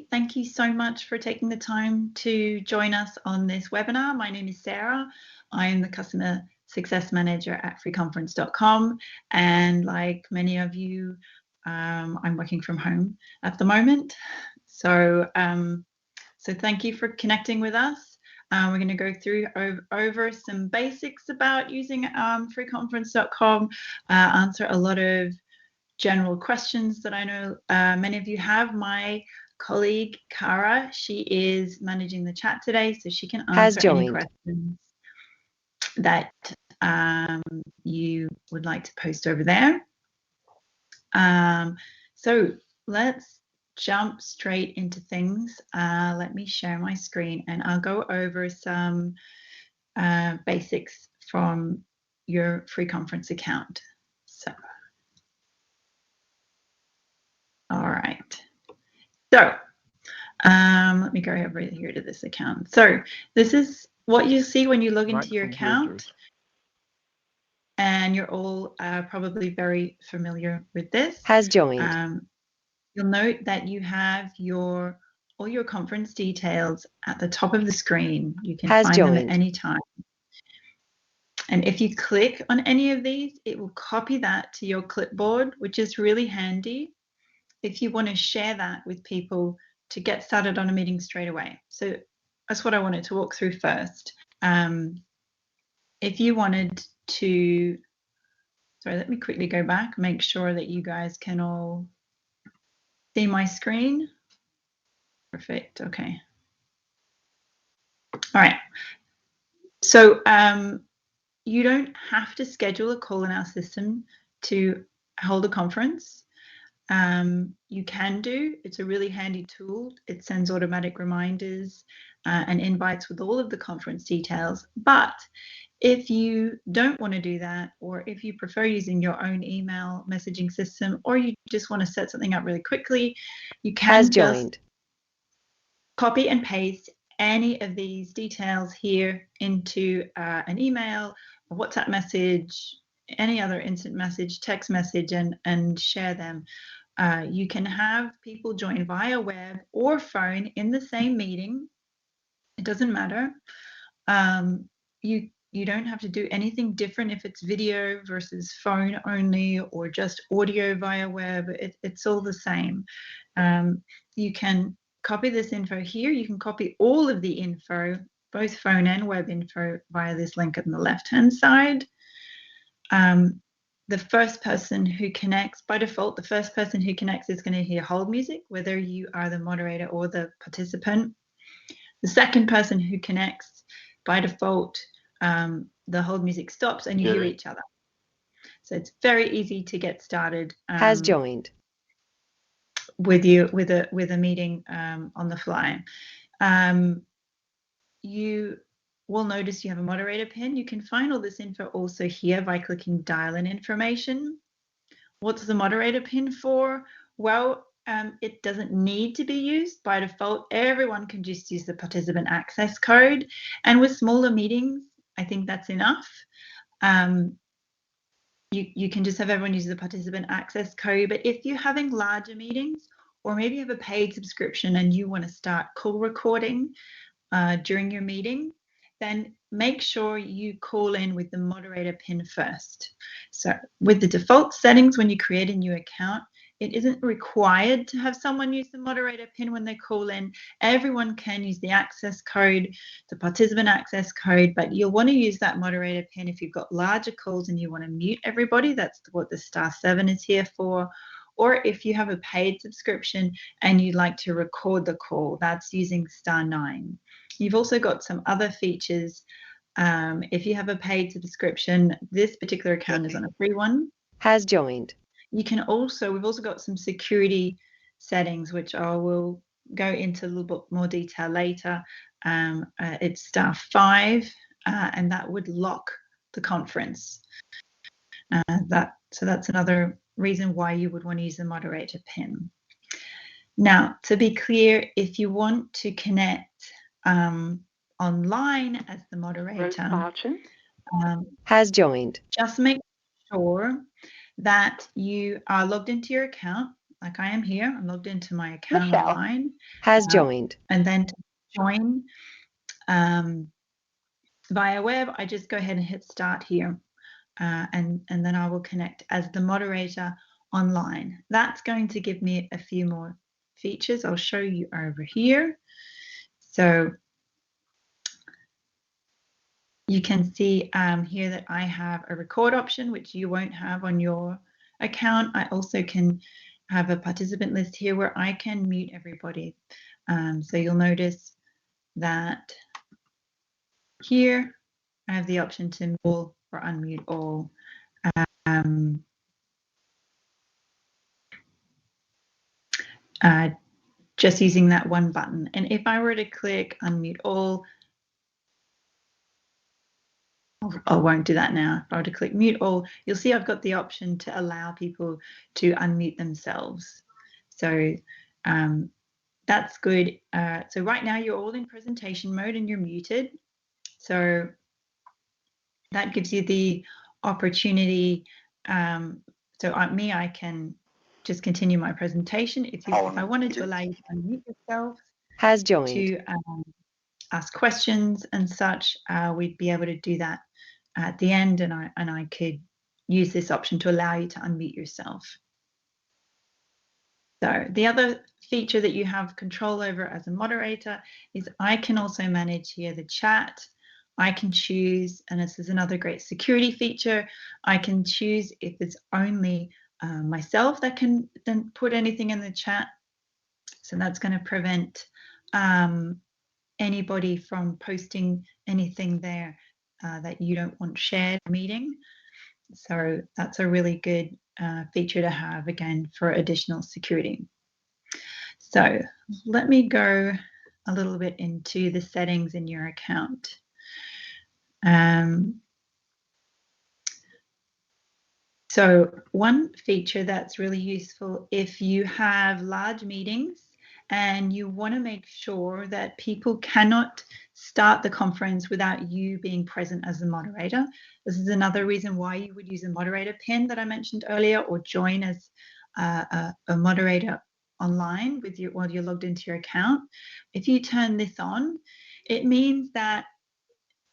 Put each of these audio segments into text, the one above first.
everybody. Thank you so much for taking the time to join us on this webinar. My name is Sarah. I am the Customer Success Manager at freeconference.com. And like many of you, I'm working from home at the moment. So thank you for connecting with us. We're going to go through over some basics about using freeconference.com, answer a lot of general questions that I know many of you have. My colleague Cara, she is managing the chat today, so she can answer any questions that you would like to post over there. So let's jump straight into things. Let me share my screen and I'll go over some basics from your free conference account. So all right. So let me go over here to this account. So this is what you see when you log into your account. And you're all probably very familiar with this. You'll note that you have all your conference details at the top of the screen. You can find them at any time. And if you click on any of these, it will copy that to your clipboard, which is really handy if you want to share that with people to get started on a meeting straight away. So that's what I wanted to walk through first. If you wanted to, sorry, let me quickly go back, make sure that you guys can all see my screen. Perfect, okay. All right, so you don't have to schedule a call in our system to hold a conference. You can do. It's a really handy tool. It sends automatic reminders and invites with all of the conference details. But if you don't want to do that, or if you prefer using your own email messaging system, or you just want to set something up really quickly, you can just copy and paste any of these details here into an email, a WhatsApp message, any other instant message, text message, and share them. You can have people join via web or phone in the same meeting. It doesn't matter. You don't have to do anything different if it's video versus phone only or just audio via web. It's all the same. You can copy this info here. You can copy all of the info, both phone and web info, via this link on the left-hand side. The first person who connects, by default, the first person who connects is going to hear hold music, whether you are the moderator or the participant. The second person who connects, by default, the hold music stops and you hear each other. So it's very easy to get started. With a meeting on the fly. You will notice you have a moderator pin. You can find all this info also here by clicking dial in information. What's the moderator pin for? Well, it doesn't need to be used by default. Everyone can just use the participant access code. And with smaller meetings, I think that's enough. You can just have everyone use the participant access code. But if you're having larger meetings, or maybe you have a paid subscription and you want to start call recording during your meeting, then make sure you call in with the moderator pin first. So with the default settings, when you create a new account, it isn't required to have someone use the moderator pin when they call in. Everyone can use the access code, the participant access code, but you'll want to use that moderator pin if you've got larger calls and you want to mute everybody. That's what the *7 is here for. Or if you have a paid subscription and you'd like to record the call, that's using *9. You've also got some other features. If you have a paid subscription, this particular account is on a free one. You can also, we've also got some security settings, which I will go into a little bit more detail later. It's *5, and that would lock the conference. So that's another reason why you would want to use the moderator pin. Now, to be clear, if you want to connect online as the moderator, just make sure that you are logged into your account. like I am here. I'm logged into my account Michelle online. has joined. And then to join via web, I just go ahead and hit start here. And then I will connect as the moderator online. That's going to give me a few more features. I'll show you over here. So you can see here that I have a record option, which you won't have on your account. I also can have a participant list here where I can mute everybody. So you'll notice that here I have the option to mute all or unmute all. Just using that one button. And if I were to click unmute all, I won't do that now. If I were to click mute all, you'll see I've got the option to allow people to unmute themselves. So that's good. So right now you're all in presentation mode and you're muted. So that gives you the opportunity. I can just continue my presentation. If I wanted to allow you to unmute yourself, has joined. To ask questions and such, we'd be able to do that at the end, and I could use this option to allow you to unmute yourself. So the other feature that you have control over as a moderator is I can also manage here the chat. I can choose, and this is another great security feature, I can choose if it's only myself that can then put anything in the chat. So that's going to prevent anybody from posting anything there that you don't want shared meeting. So that's a really good feature to have, again, for additional security. So let me go a little bit into the settings in your account. So one feature that's really useful if you have large meetings and you want to make sure that people cannot start the conference without you being present as the moderator. This is another reason why you would use a moderator pin that I mentioned earlier, or join as a moderator online with while you're logged into your account. If you turn this on, it means that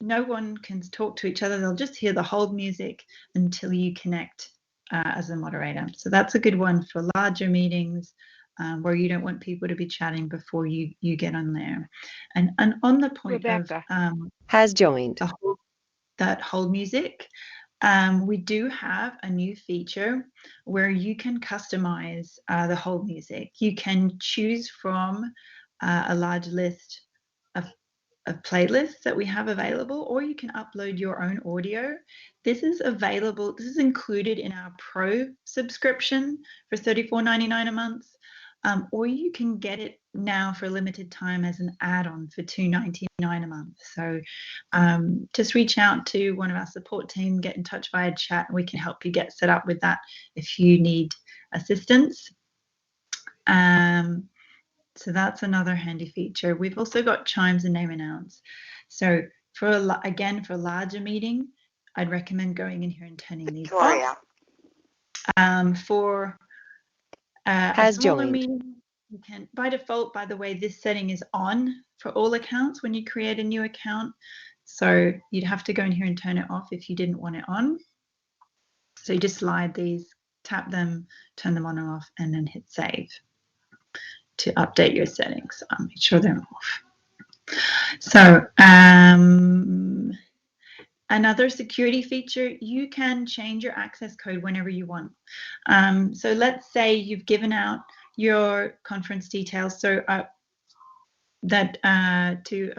no one can talk to each other. They'll just hear the hold music until you connect as a moderator. So that's a good one for larger meetings where you don't want people to be chatting before you get on there. And on the point Rebecca of has joined. that hold music, we do have a new feature where you can customize the hold music. You can choose from a large list of playlists that we have available, or you can upload your own audio. This is available, this is included in our Pro subscription for $34.99 a month, or you can get it now for a limited time as an add-on for $2.99 a month. So just reach out to one of our support team, get in touch via chat, and we can help you get set up with that if you need assistance. So that's another handy feature. We've also got chimes and name announce. So for a larger meeting, I'd recommend going in here and turning these off. For a smaller meeting, you can, by default, by the way, this setting is on for all accounts when you create a new account. So you'd have to go in here and turn it off if you didn't want it on. So you just slide these, tap them, turn them on and off, and then hit save to update your settings. I'll make sure they're off. So another security feature, you can change your access code whenever you want. So let's say you've given out your conference details to a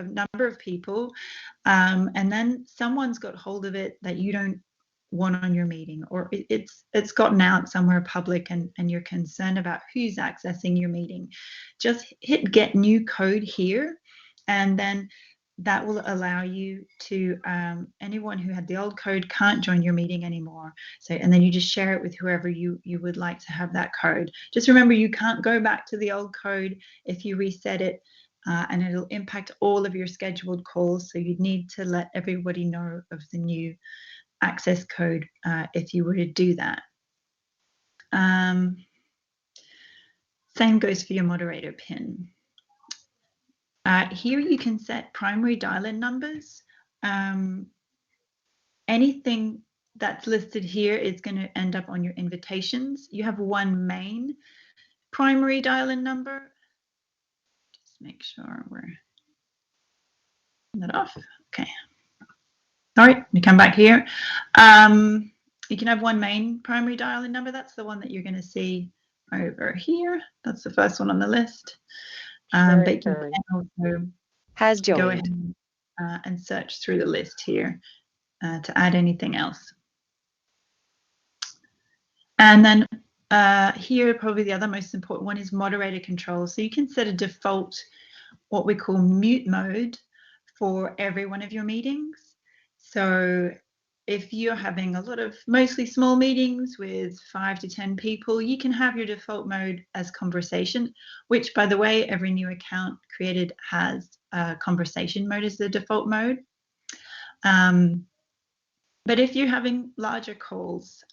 number of people, and then someone's got hold of it that you don't want on your meeting, or it's gotten out somewhere public and you're concerned about who's accessing your meeting. Just hit get new code here, and then that will allow you to, anyone who had the old code can't join your meeting anymore. So, and then you just share it with whoever you would like to have that code. Just remember, you can't go back to the old code if you reset it, and it'll impact all of your scheduled calls. So you'd need to let everybody know of the new access code if you were to do that. Same goes for your moderator pin. Here you can set primary dial-in numbers. Anything that's listed here is going to end up on your invitations. You have one main primary dial-in number. Just make sure we're that off. Okay. All right, we come back here. You can have one main primary dial-in number. That's the one that you're going to see over here. That's the first one on the list. But you can also Has go joined. ahead and search through the list here to add anything else. And then here, probably the other most important one is moderator control. So you can set a default, what we call mute mode, for every one of your meetings. So if you're having a lot of mostly small meetings with 5 to 10 people, you can have your default mode as conversation, which, by the way, every new account created has conversation mode as the default mode. But if you're having larger calls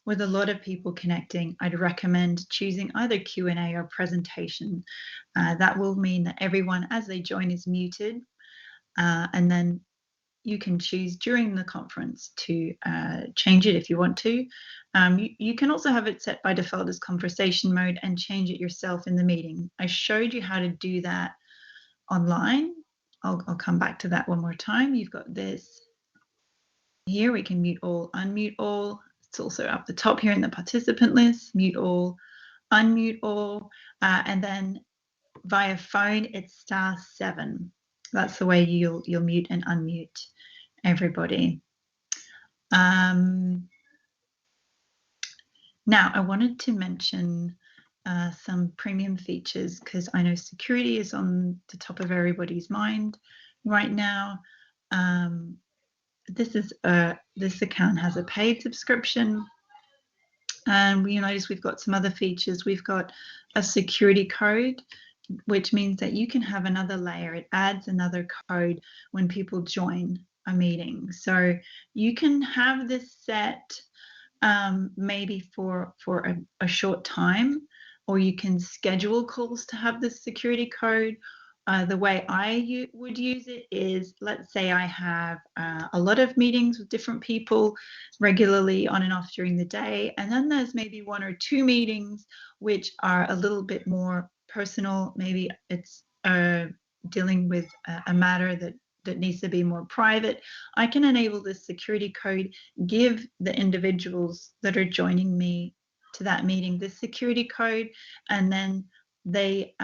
with a lot of people connecting, I'd recommend choosing either Q&A or presentation. That will mean that everyone, as they join, is muted. And then you can choose during the conference to change it if you want to. You can also have it set by default as conversation mode and change it yourself in the meeting. I showed you how to do that online. I'll come back to that one more time. You've got this here. We can mute all, unmute all. It's also up the top here in the participant list, mute all, unmute all. And then via phone, it's *7. That's the way you'll mute and unmute everybody. Now, I wanted to mention some premium features because I know security is on the top of everybody's mind right now. This account has a paid subscription, and you notice we've got some other features. We've got a security code, which means that you can have another layer. It adds another code when people join a meeting. So you can have this set maybe for a short time, or you can schedule calls to have this security code. The way I would use it is, let's say I have a lot of meetings with different people regularly on and off during the day, and then there's maybe 1 or 2 meetings which are a little bit more personal. Maybe it's dealing with a matter that needs to be more private. I can enable this security code, give the individuals that are joining me to that meeting this security code, and then they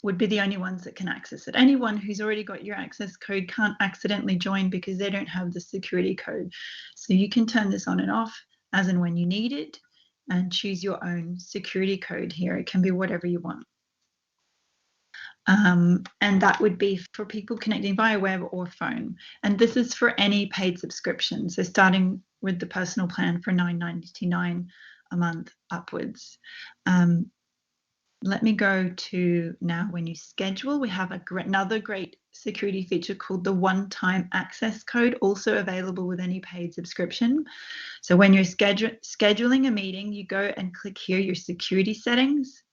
would be the only ones that can access it. Anyone who's already got your access code can't accidentally join because they don't have the security code. So you can turn this on and off as and when you need it, and choose your own security code here. It can be whatever you want. And that would be for people connecting via web or phone. And this is for any paid subscription. So starting with the personal plan for $9.99 a month upwards. Let me go to now when you schedule, we have another great security feature called the one-time access code, also available with any paid subscription. So when you're scheduling a meeting, you go and click here, your security settings,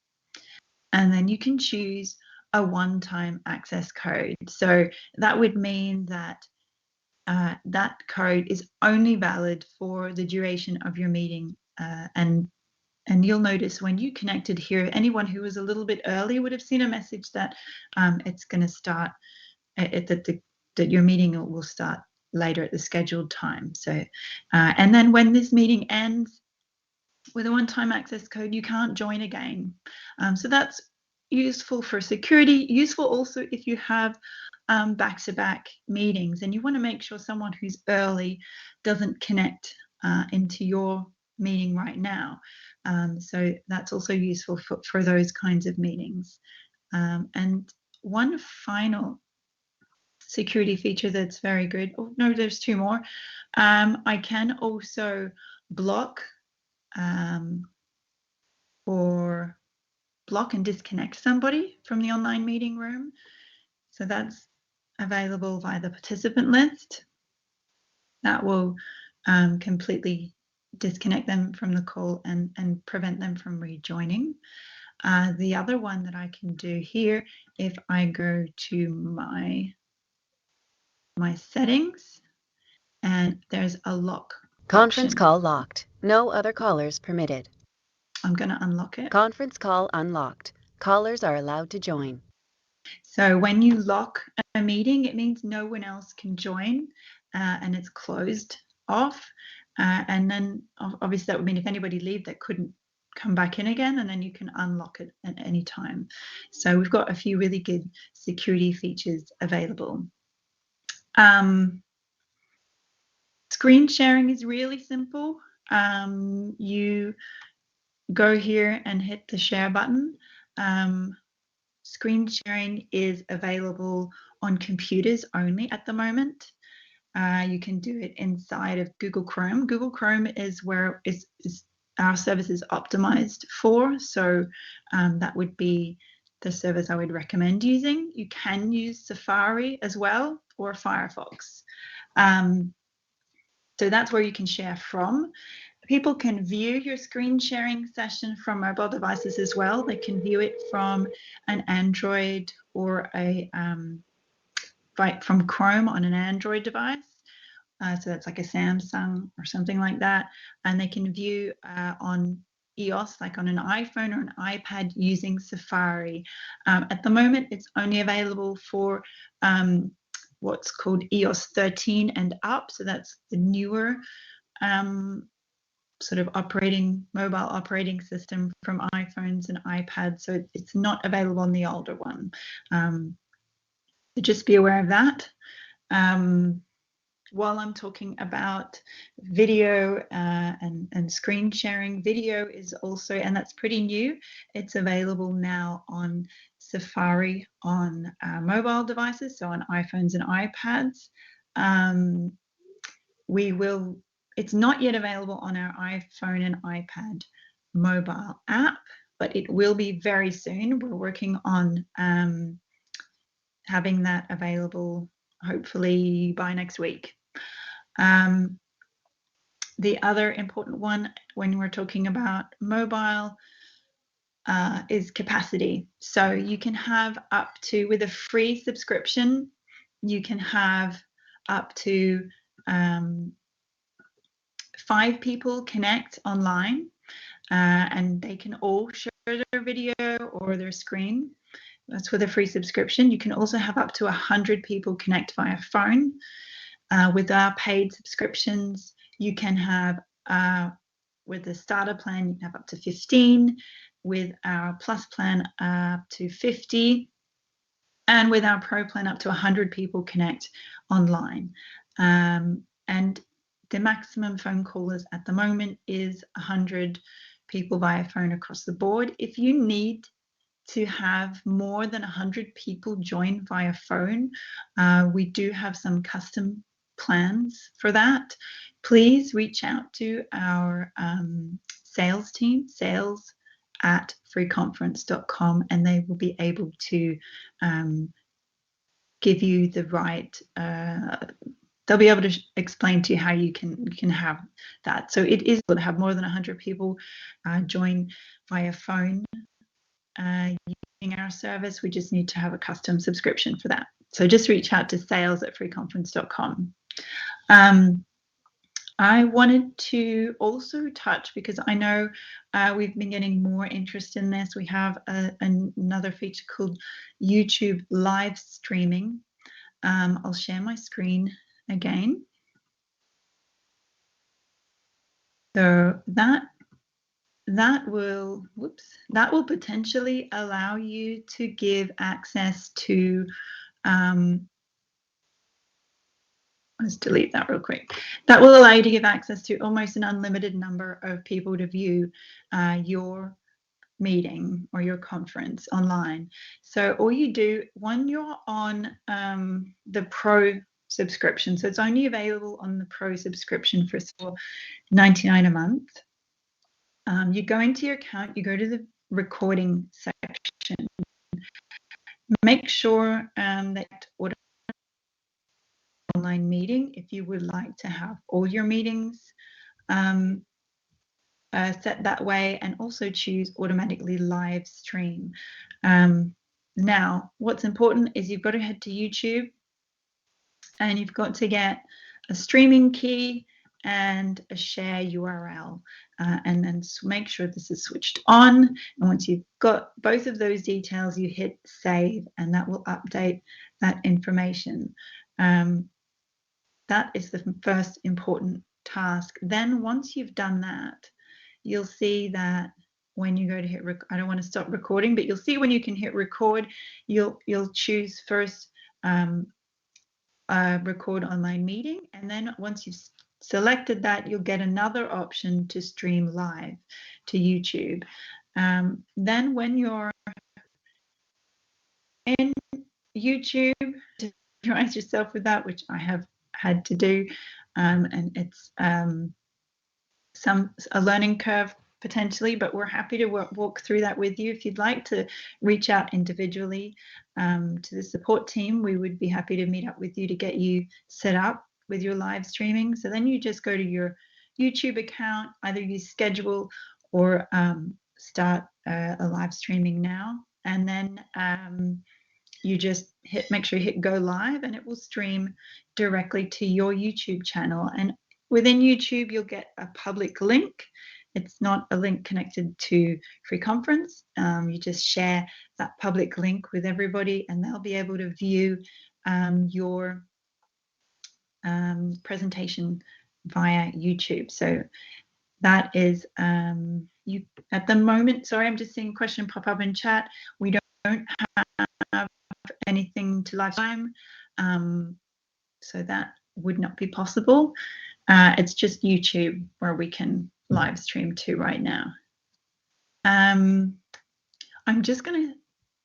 and then you can choose a one-time access code. So that would mean that that code is only valid for the duration of your meeting. And you'll notice when you connected here, anyone who was a little bit early would have seen a message that it's going to start, that your meeting will start later at the scheduled time. So, and then when this meeting ends with a one-time access code, you can't join again. So that's useful for security, useful also if you have back-to-back meetings and you want to make sure someone who's early doesn't connect into your meeting right now. So that's also useful for those kinds of meetings. And one final security feature that's very good. Oh, no, there's 2 more. I can also block or block and disconnect somebody from the online meeting room. So that's available via the participant list. That will completely disconnect them from the call and prevent them from rejoining. The other one that I can do here, if I go to my settings, and there's a lock Conference option. call locked. No other callers permitted. I'm going to unlock it. Conference call unlocked. Callers are allowed to join. So when you lock a meeting, it means no one else can join, and it's closed off. And then obviously that would mean if anybody leave, they couldn't come back in again, and then you can unlock it at any time. So we've got a few really good security features available. Screen sharing is really simple. You go here and hit the share button. Screen sharing is available on computers only at the moment. You can do it inside of Google Chrome. Google Chrome is where our service is optimized for. So that would be the service I would recommend using. You can use Safari as well, or Firefox. So that's where you can share from. People can view your screen sharing session from mobile devices as well. They can view it from an Android or from Chrome on an Android device. So that's like a Samsung or something like that. And they can view on EOS, like on an iPhone or an iPad using Safari. At the moment, it's only available for what's called EOS 13 and up. So that's the newer sort of mobile operating system from iPhones and iPads. So it's not available on the older one. So just be aware of that. While I'm talking about video and screen sharing, video is also, and that's pretty new, it's available now on Safari on mobile devices, so on iPhones and iPads. It's not yet available on our iPhone and iPad mobile app, but it will be very soon. We're working on having that available hopefully by next week. The other important one when we're talking about mobile is capacity. So you can have up to, with a free subscription, you can have up to 5 people connect online, and they can all share their video or their screen. That's with a free subscription. You can also have up to 100 people connect via phone. With our paid subscriptions, you can have, with the starter plan, you can have up to 15. With our plus plan, up to 50. And with our pro plan, up to 100 people connect online. And the maximum phone callers at the moment is 100 people via phone across the board. If you need to have more than 100 people join via phone, we do have some custom plans for that. Please reach out to our sales team, sales@freeconference.com, and they will be able to give you the right, they'll be able to explain to you how you can have that. So it is able to have more than 100 people join via phone using our service. We just need to have a custom subscription for that. So just reach out to sales@freeconference.com. I wanted to also touch, because I know we've been getting more interest in this. We have another feature called YouTube live streaming. I'll share my screen again. So that will potentially allow you to give access to, let's delete that real quick. That will allow you to give access to almost an unlimited number of people to view your meeting or your conference online. So all you do when you're on the Pro subscription, so it's only available on the Pro subscription for $99 a month. You go into your account, you go to the recording section, make sure that auto online meeting, if you would like to have all your meetings set that way, and also choose automatically live stream. Now, what's important is you've got to head to YouTube, and you've got to get a streaming key and a share URL, and then make sure this is switched on. And once you've got both of those details, you hit save, and that will update that information. That is the first important task. Then once you've done that, you'll see that when you go to hit I don't want to stop recording, but you'll see when you can hit record, you'll choose first record online meeting, and then once you've selected that, you'll get another option to stream live to YouTube. Then when you're in YouTube, to familiarize yourself with that, which I have had to do, and it's a learning curve potentially, but we're happy to walk through that with you. If you'd like to reach out individually to the support team, we would be happy to meet up with you to get you set up with your live streaming. So then you just go to your YouTube account, either use schedule or start a live streaming now, and then you just make sure you hit go live, and it will stream directly to your YouTube channel. And within YouTube, you'll get a public link. It's not a link connected to Free Conference. You just share that public link with everybody, and they'll be able to view your presentation via YouTube. So that is you at the moment. Sorry, I'm just seeing a question pop up in chat. We don't have anything to live stream, so that would not be possible. It's just YouTube where we can live stream to right now. I'm just going to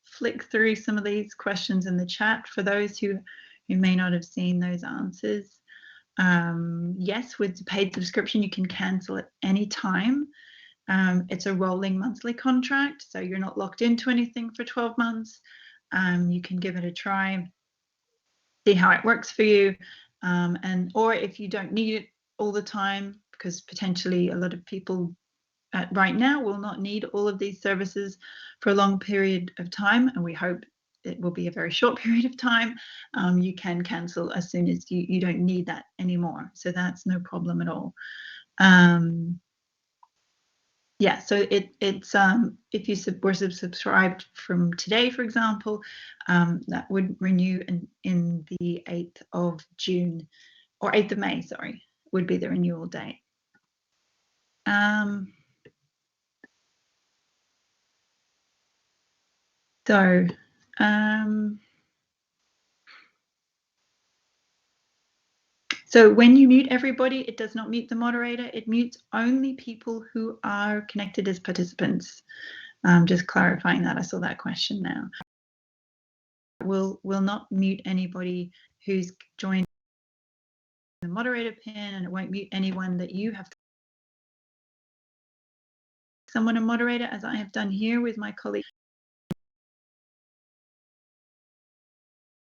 flick through some of these questions in the chat for those who may not have seen those answers. Yes, with the paid subscription, you can cancel at any time. It's a rolling monthly contract, so you're not locked into anything for 12 months. You can give it a try, see how it works for you, or if you don't need it all the time, because potentially a lot of people right now will not need all of these services for a long period of time, and we hope it will be a very short period of time. You can cancel as soon as you don't need that anymore, so that's no problem at all. Yeah, so it's if you were subscribed from today, for example, that would renew in the 8th of June, or 8th of May, sorry, would be the renewal date. So when you mute everybody, it does not mute the moderator. It mutes only people who are connected as participants. Just clarifying that. I saw that question now. Will not mute anybody who's joined the moderator pin, and it won't mute anyone that you have someone a moderator, as I have done here with my colleague.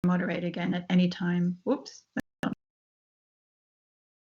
Moderate again at any time. Whoops.